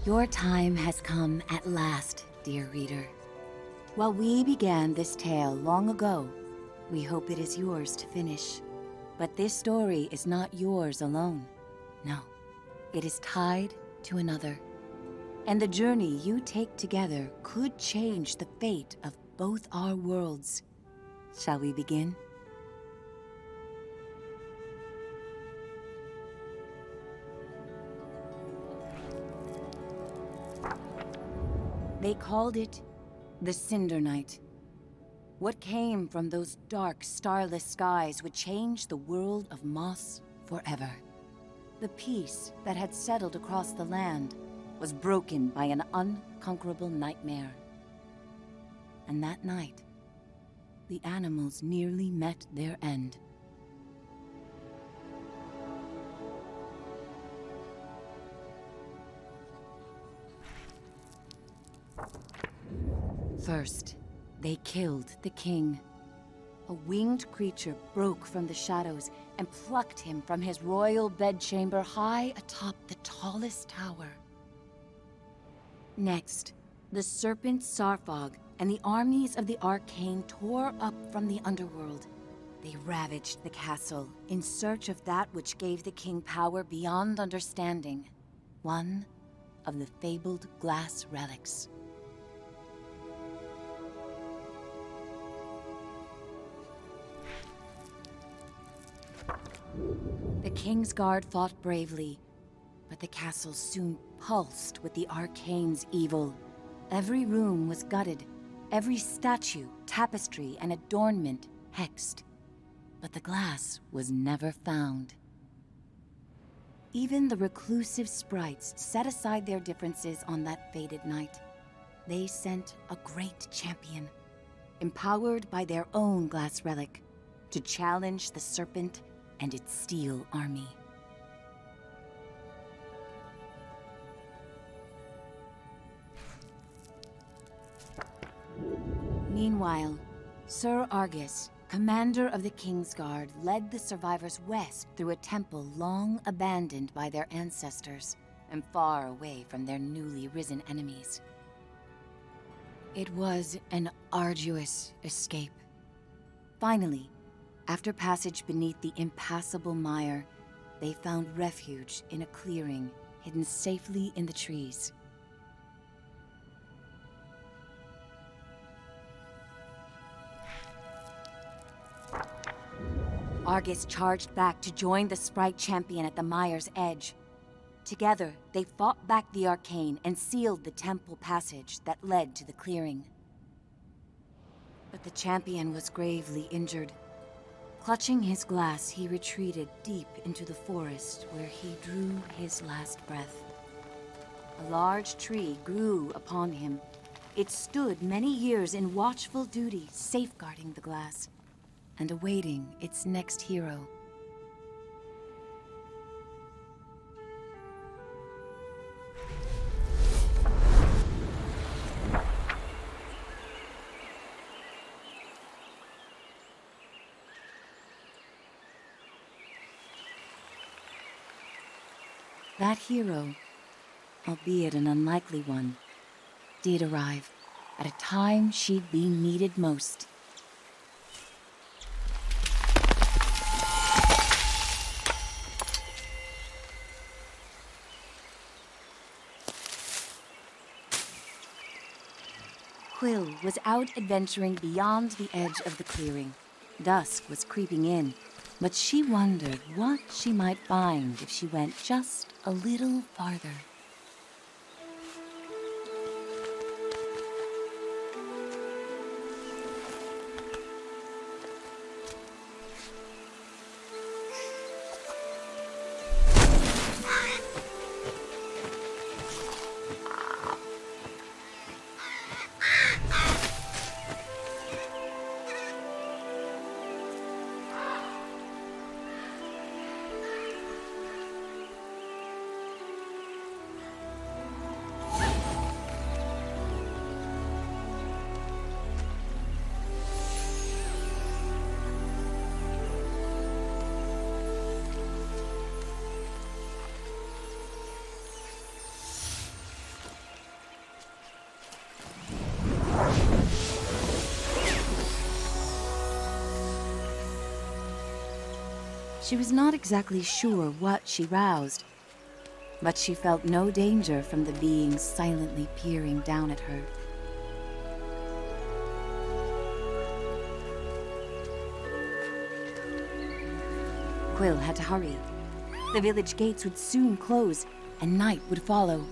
Your time has come at last, dear reader. While we began this tale long ago, we hope it is yours to finish. But this story is not yours alone. No, it is tied to another. And the journey you take together could change the fate of both our worlds. Shall we begin? They called it the Cinder Night. What came from those dark, starless skies would change the world of Moss forever. The peace that had settled across the land was broken by an unconquerable nightmare. And that night, the animals nearly met their end. First, they killed the king. A winged creature broke from the shadows and plucked him from his royal bedchamber high atop the tallest tower. Next, the serpent Sarfog and the armies of the Arcane tore up from the underworld. They ravaged the castle in search of that which gave the king power beyond understanding. One of the fabled glass relics. The King's Guard fought bravely, but the castle soon pulsed with the Arcane's evil. Every room was gutted, every statue, tapestry, and adornment hexed. But the glass was never found. Even the reclusive sprites set aside their differences on that fated night. They sent a great champion, empowered by their own glass relic, to challenge the serpent and its steel army. Meanwhile, Sir Argus, commander of the King's Guard, led the survivors west through a temple long abandoned by their ancestors and far away from their newly risen enemies. It was an arduous escape. Finally, after passage beneath the impassable mire, they found refuge in a clearing hidden safely in the trees. Argus charged back to join the sprite champion at the mire's edge. Together, they fought back the Arcane and sealed the temple passage that led to the clearing. But the champion was gravely injured. Clutching his glass, he retreated deep into the forest where he drew his last breath. A large tree grew upon him. It stood many years in watchful duty, safeguarding the glass and awaiting its next hero. That hero, albeit an unlikely one, did arrive at a time she'd be needed most. Quill was out adventuring beyond the edge of the clearing. Dusk was creeping in, but she wondered what she might find if she went just a little farther. She was not exactly sure what she roused, but she felt no danger from the being silently peering down at her. Quill had to hurry. The village gates would soon close, and night would follow.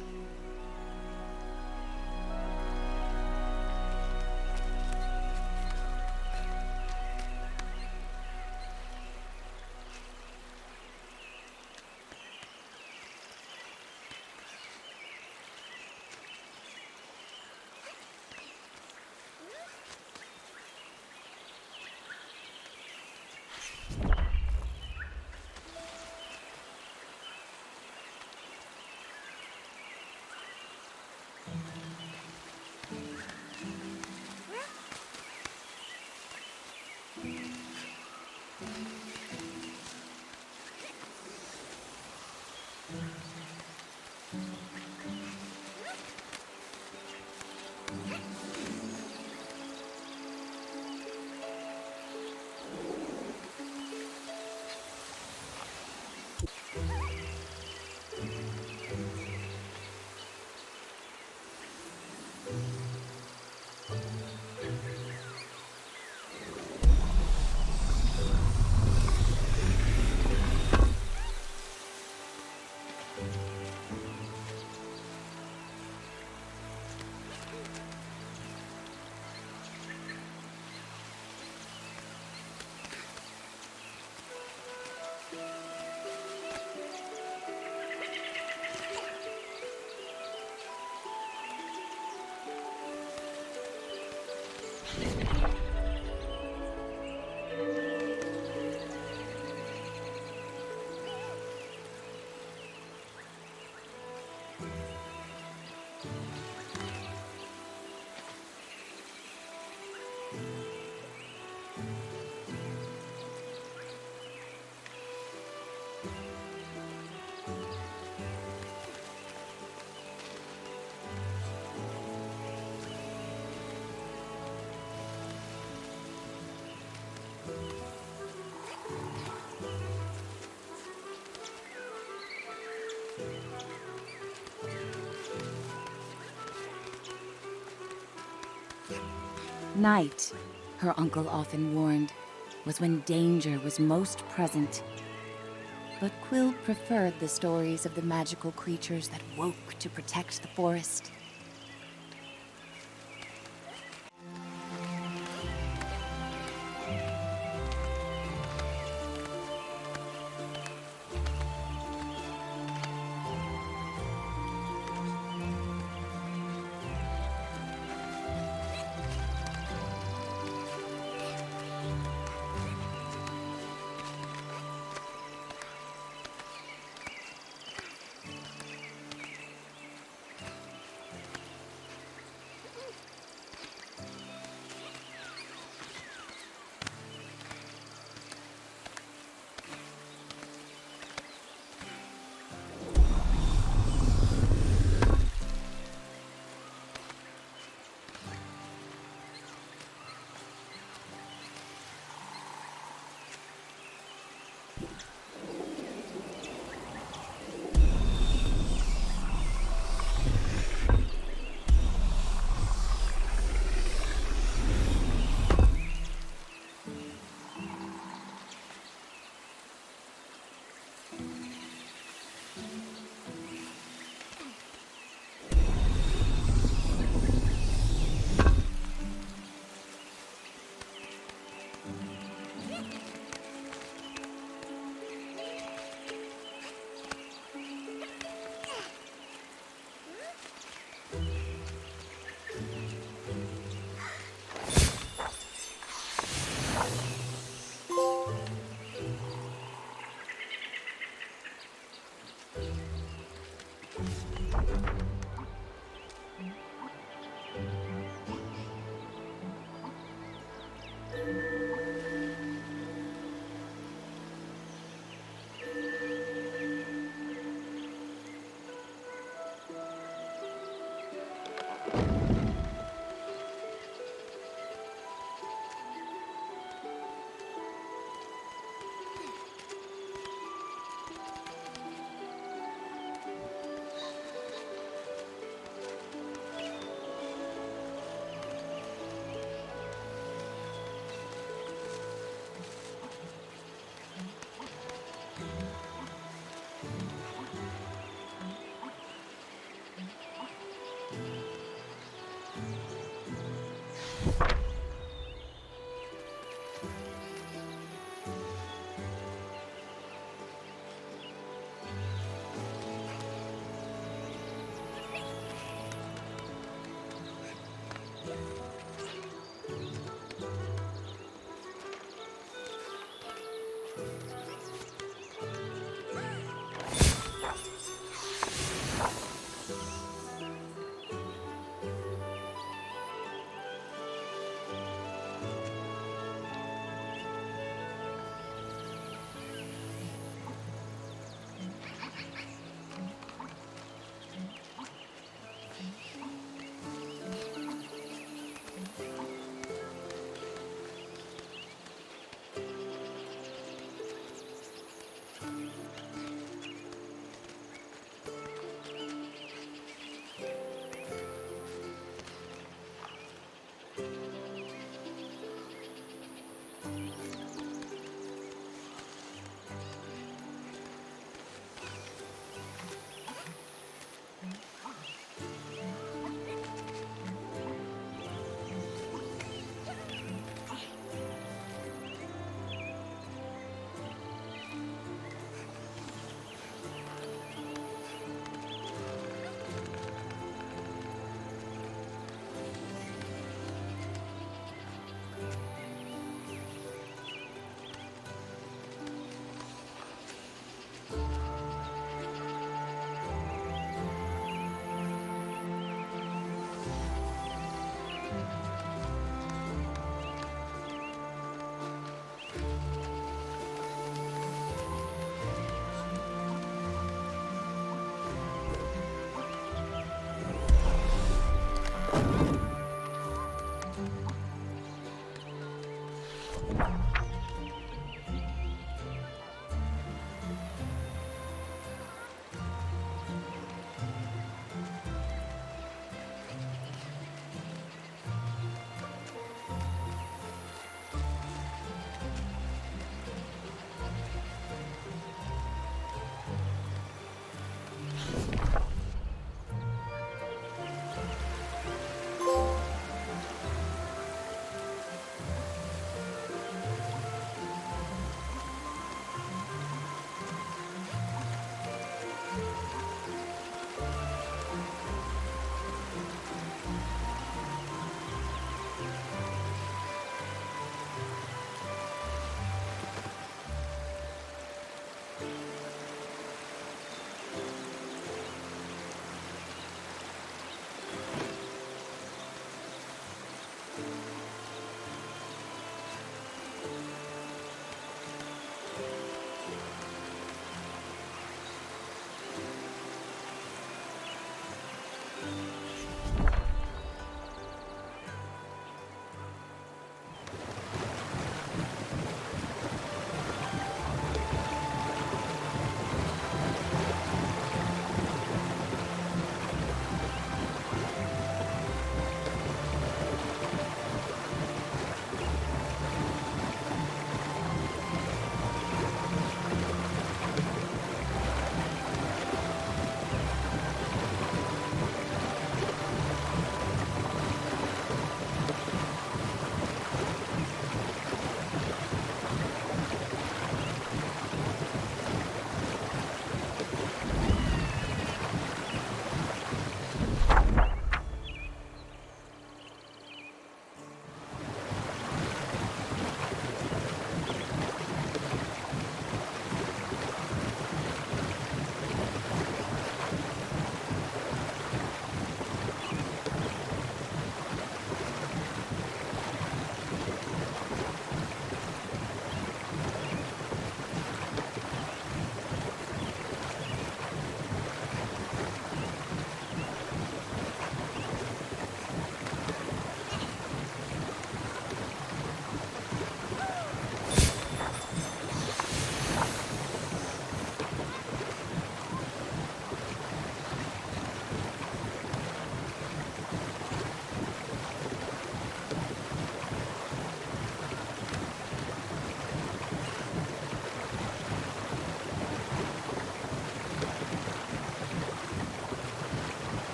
Night, her uncle often warned, was when danger was most present. But Quill preferred the stories of the magical creatures that woke to protect the forest.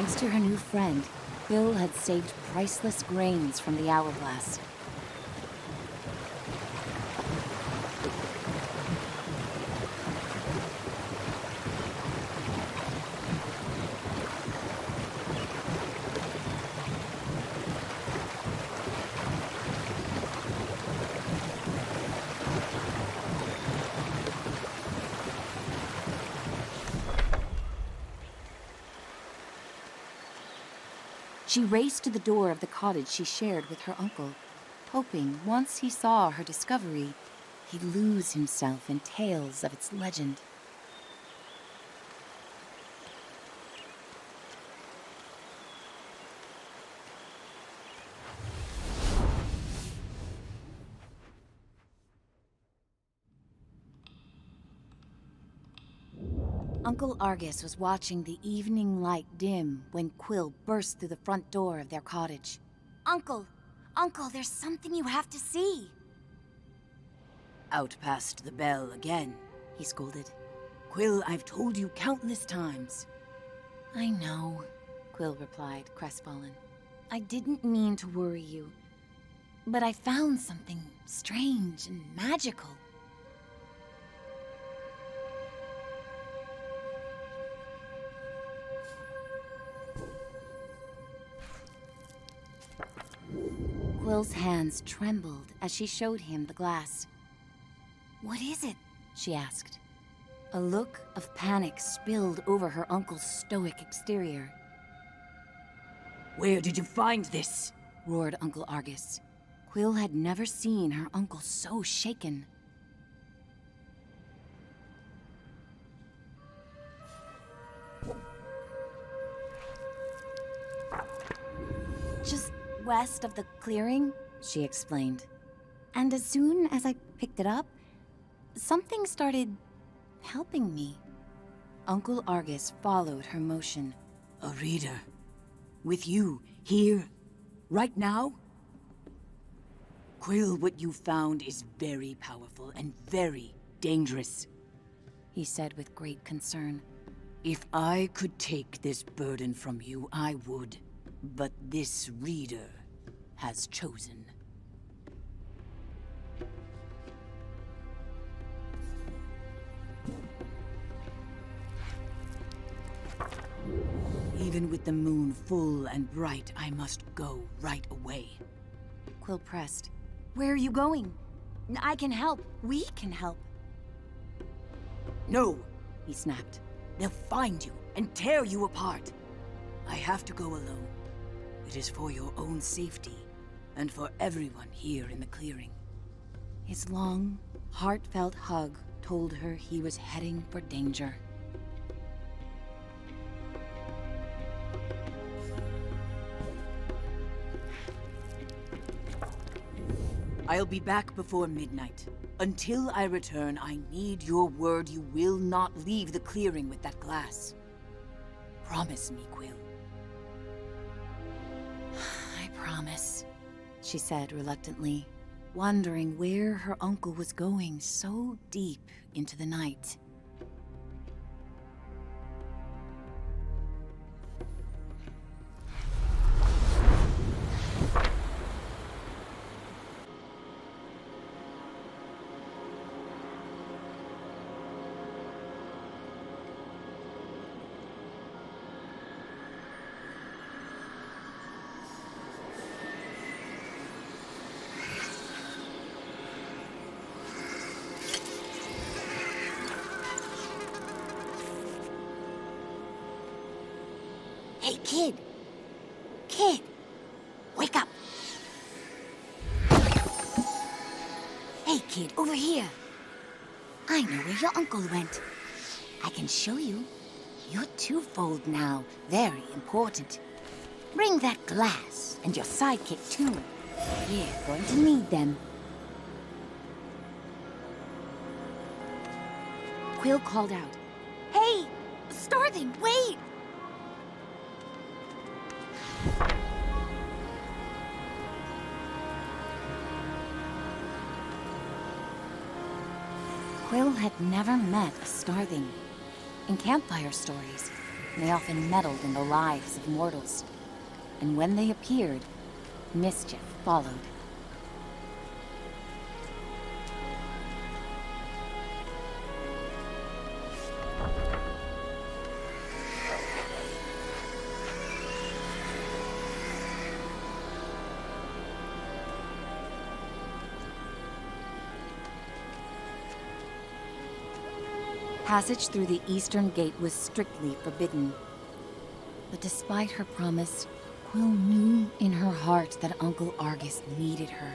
Thanks to her new friend, Quill had saved priceless grains from the hourglass. She raced to the door of the cottage she shared with her uncle, hoping once he saw her discovery, he'd lose himself in tales of its legend. Uncle Argus was watching the evening light dim when Quill burst through the front door of their cottage. Uncle! Uncle, there's something you have to see! Out past the bell again, he scolded. Quill, I've told you countless times. I know, Quill replied, crestfallen. I didn't mean to worry you, but I found something strange and magical. Quill's hands trembled as she showed him the glass. What is it? She asked. A look of panic spilled over her uncle's stoic exterior. Where did you find this? Roared Uncle Argus. Quill had never seen her uncle so shaken. Just west of the clearing, she explained. And as soon as I picked it up, something started helping me. Uncle Argus followed her motion. A reader? With you, here, right now? Quill, what you found is very powerful and very dangerous, he said with great concern. If I could take this burden from you, I would. But this reader has chosen. Even with the moon full and bright, I must go right away. Quill pressed. Where are you going? I can help. We can help. No, he snapped. They'll find you and tear you apart. I have to go alone. It is for your own safety, and for everyone here in the clearing. His long, heartfelt hug told her he was heading for danger. I'll be back before midnight. Until I return, I need your word you will not leave the clearing with that glass. Promise me, Quill. I promise, she said reluctantly, wondering where her uncle was going so deep into the night. Hey, kid! Kid! Wake up! Hey, kid, over here! I know where your uncle went. I can show you. You're twofold now, very important. Bring that glass, and your sidekick too. We're going to need them. Quill called out. Hey! Starthing, wait! Quill had never met a starthing. In campfire stories, They often meddled in the lives of mortals. And when they appeared, mischief followed. Passage through the eastern gate was strictly forbidden. But despite her promise, Quill knew in her heart that Uncle Argus needed her.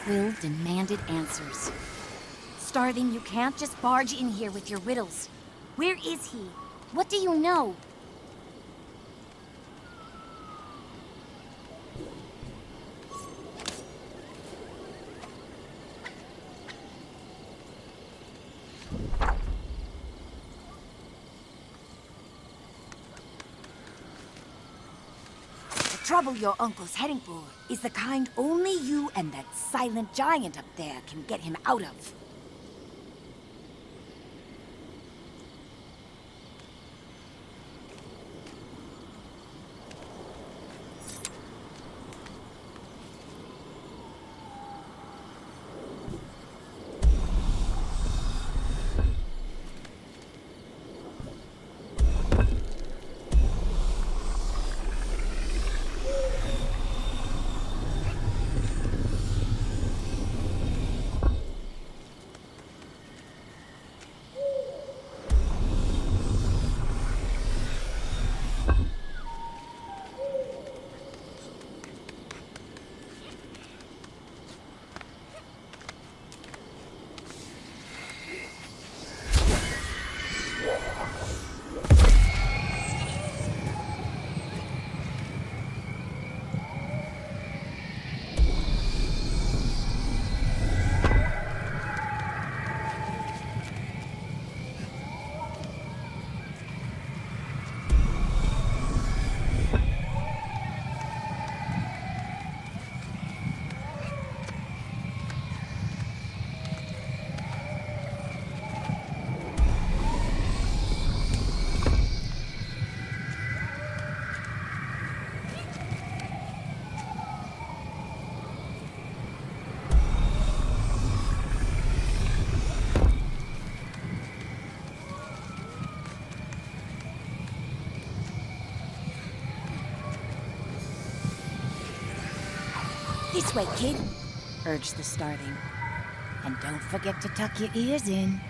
Quill demanded answers. Starling, you can't just barge in here with your riddles. Where is he? What do you know? The trouble your uncle's heading for is the kind only you and that silent giant up there can get him out of. This way, kid, urged the starling. And don't forget to tuck your ears in.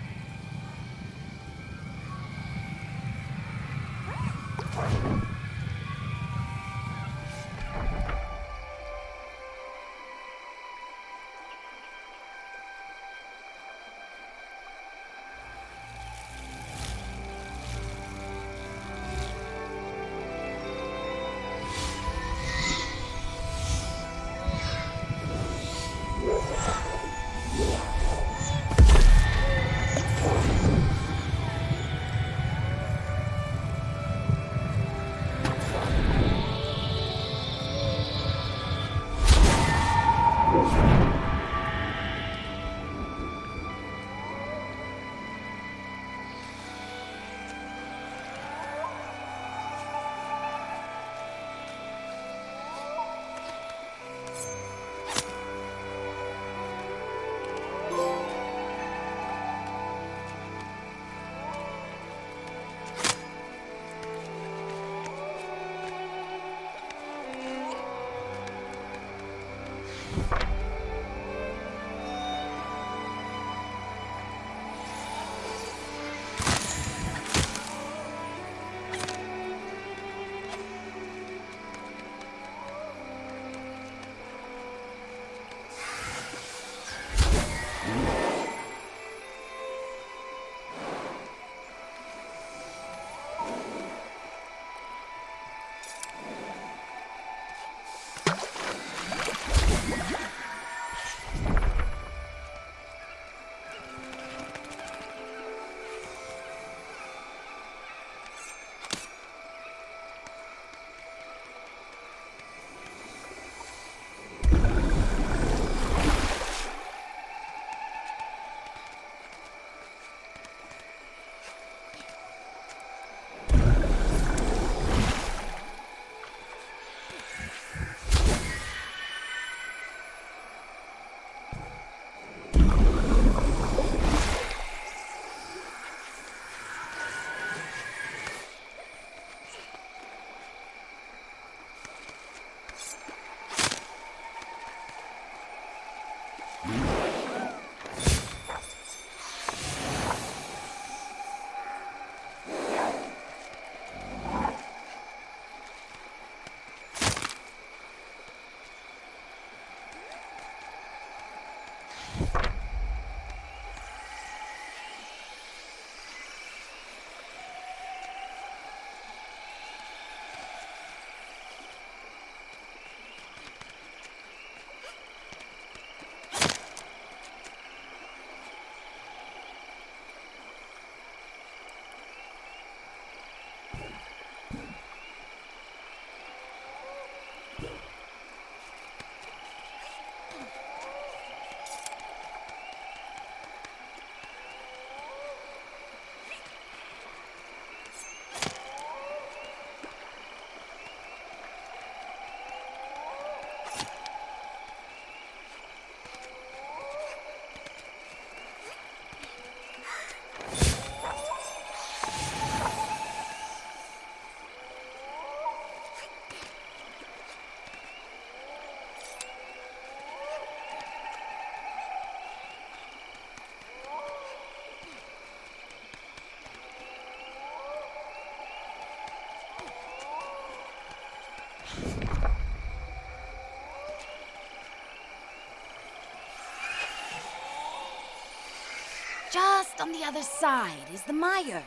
Just on the other side is the mire,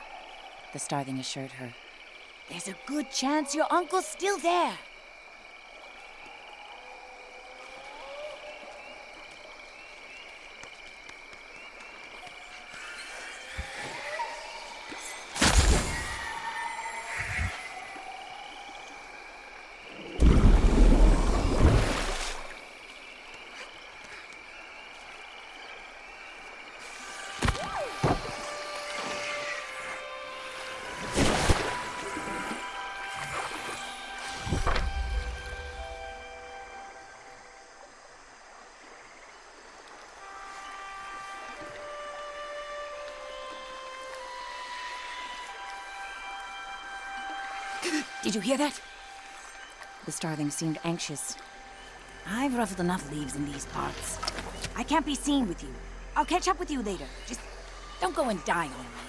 the starling assured her. There's a good chance your uncle's still there. Did you hear that? The starling seemed anxious. I've ruffled enough leaves in these parts. I can't be seen with you. I'll catch up with you later. Just don't go and die on me.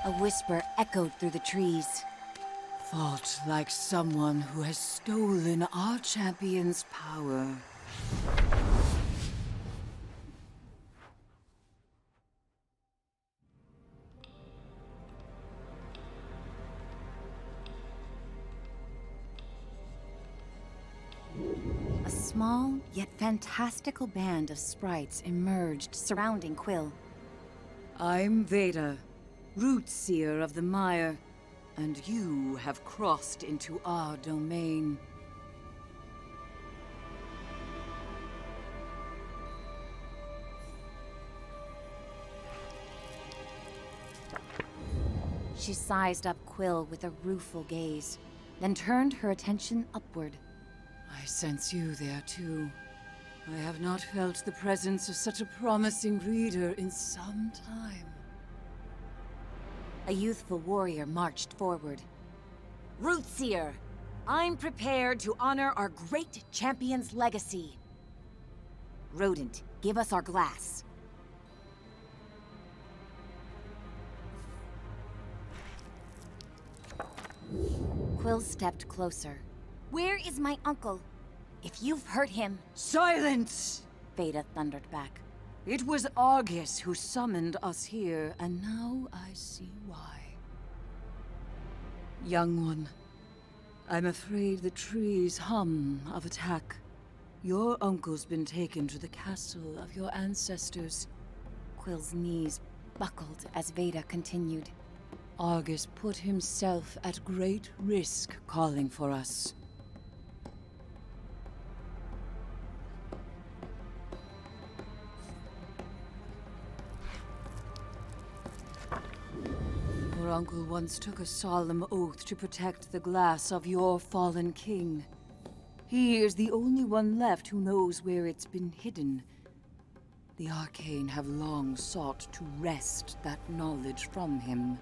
A whisper echoed through the trees. Fought like someone who has stolen our champion's power. A small, yet fantastical band of sprites emerged, surrounding Quill. I'm Veda, root seer of the mire, and you have crossed into our domain. She sized up Quill with a rueful gaze, then turned her attention upward. I sense you there too. I have not felt the presence of such a promising reader in some time. A youthful warrior marched forward. Rootseer, I'm prepared to honor our great champion's legacy. Rodent, give us our glass. Quill stepped closer. Where is my uncle? If you've hurt him... Silence! Veda thundered back. It was Argus who summoned us here, and now I see why. Young one, I'm afraid the trees hum of attack. Your uncle's been taken to the castle of your ancestors. Quill's knees buckled as Veda continued. Argus put himself at great risk calling for us. Your uncle once took a solemn oath to protect the glass of your fallen king. He is the only one left who knows where it's been hidden. The Arcane have long sought to wrest that knowledge from him.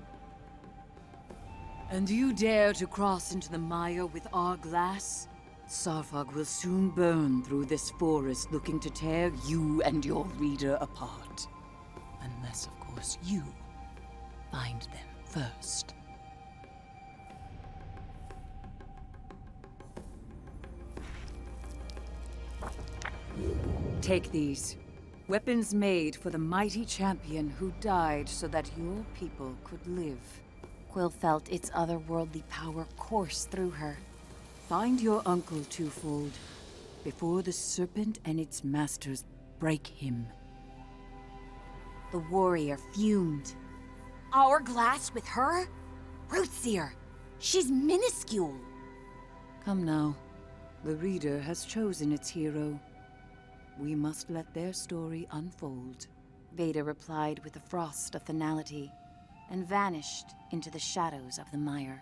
And you dare to cross into the mire with our glass? Sarfog will soon burn through this forest looking to tear you and your reader apart. Unless, of course, you find them first. Take these. Weapons made for the mighty champion who died so that your people could live. Quill felt its otherworldly power course through her. Find your uncle twofold, before the serpent and its masters break him. The warrior fumed. Our glass with her? Rootseer! She's minuscule! Come now. The reader has chosen its hero. We must let their story unfold. Veda replied with a frost of finality, and vanished into the shadows of the mire.